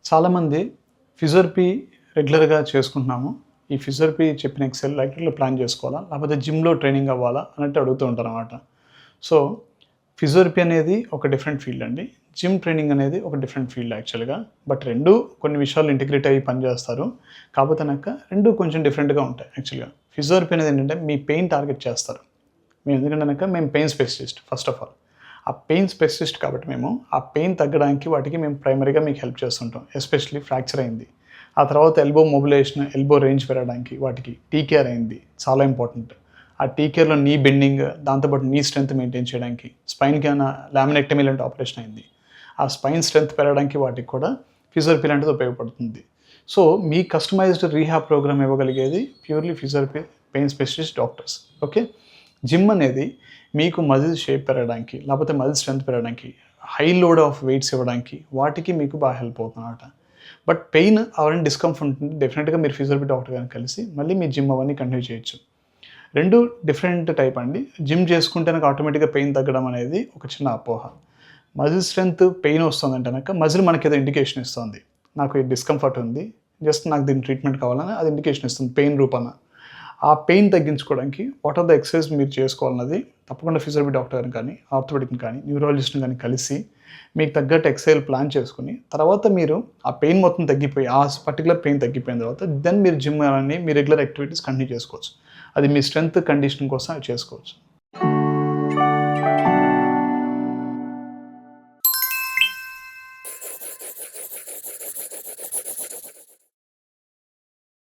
చాలామంది ఫిజియోథెరపీ రెగ్యులర్గా చేసుకుంటున్నాము. ఈ ఫిజియోథెరపీ చెప్పిన రెగ్యులర్గా ప్లాన్ చేసుకోవాలా, లేకపోతే జిమ్లో ట్రైనింగ్ అవ్వాలా అన్నట్టు అడుగుతూ ఉంటారన్నమాట. సో ఫిజియోథెరపీ అనేది ఒక డిఫరెంట్ ఫీల్డ్ అండి. జిమ్ ట్రైనింగ్ అనేది ఒక డిఫరెంట్ ఫీల్డ్ యాక్చువల్గా. బట్ రెండు కొన్ని విషయాలు ఇంటిగ్రేట్ అయ్యి పనిచేస్తారు. కాకపోతే రెండు కొంచెం డిఫరెంట్గా ఉంటాయి యాక్చువల్గా. ఫిజియోథెరపీ అనేది ఏంటంటే మీ పెయిన్ టార్గెట్ చేస్తారు. మేము pain specialist first of all. ఆ పెయిన్ స్పెషలిస్ట్ కాబట్టి మేము ఆ పెయిన్ తగ్గడానికి వాటికి మేము ప్రైమరీగా మీకు హెల్ప్ చేస్తుంటాం. ఎస్పెషల్లీ ఫ్రాక్చర్ అయింది, ఆ తర్వాత ఎల్బో మొబిలైజేషన్, ఎల్బో రేంజ్ పెరగడానికి వాటికి టీకేఆర్ అయింది, చాలా ఇంపార్టెంట్. ఆ టీకేఆర్లో నీ బెండింగ్, దాంతోపాటు నీ స్ట్రెంత్ మెయింటైన్ చేయడానికి, స్పైన్కి ఏమైనా లామినెక్టమీ లాంటి ఆపరేషన్ అయింది, ఆ స్పైన్ స్ట్రెంత్ పెరగడానికి వాటికి కూడా ఫిజియోథెరపీ లాంటిది ఉపయోగపడుతుంది. సో మీ కస్టమైజ్డ్ రీహాబ్ ప్రోగ్రామ్ ఇవ్వగలిగేది purely physiotherapy pain specialist doctors. Okay. Gym అనేది మీకు మజిల్ షేప్ పెరగడానికి, లేకపోతే మజిల్ స్ట్రెంత్ పెరగడానికి, హై లోడ్ ఆఫ్ వెయిట్స్ ఇవ్వడానికి వాటికి మీకు బాగా హెల్ప్ అవుతుందన్నమాట. బట్ పెయిన్ అవన్నీ డిస్కంఫర్ట్ ఉంటుంది, డెఫినెట్గా మీరు ఫిజియోథెరపీ డాక్టర్ గారిని కలిసి మళ్ళీ మీ జిమ్ అవన్నీ కంటిన్యూ చేయొచ్చు. రెండు డిఫరెంట్ టైప్ అండి. జిమ్ చేసుకుంటే నాకు ఆటోమేటిక్గా పెయిన్ తగ్గడం అనేది ఒక చిన్న అపోహ. మజిల్ స్ట్రెంత్ పెయిన్ వస్తుందంటే కనుక మజిల్ మనకి ఏదో ఇండికేషన్ ఇస్తుంది, నాకు ఈ డిస్కంఫర్ట్ ఉంది, జస్ట్ నాకు దీని ట్రీట్మెంట్ కావాలని అది ఇండికేషన్ ఇస్తుంది పెయిన్ రూపాన. ఆ పెయిన్ తగ్గించుకోవడానికి వాట్ ఆర్ ద ఎక్సర్సైజ్ మీరు చేసుకోవాలన్నది తప్పకుండా ఫిజియోథెరపీ డాక్టర్ గారిని కానీ, ఆర్థోపెడిక్ని కానీ, న్యూరాలజిస్ట్ని కానీ కలిసి మీకు తగ్గట్టు ఎక్సర్సైజ్ ప్లాన్ చేసుకుని, తర్వాత మీరు ఆ పెయిన్ మొత్తం తగ్గిపోయి, ఆ పర్టికులర్ పెయిన్ తగ్గిపోయిన తర్వాత దెన్ మీరు జిమ్ అని మీ రెగ్యులర్ యాక్టివిటీస్ కంటిన్యూ చేసుకోవచ్చు. అది మీ స్ట్రెంత్ కండిషన్ కోసం చేసుకోవచ్చు.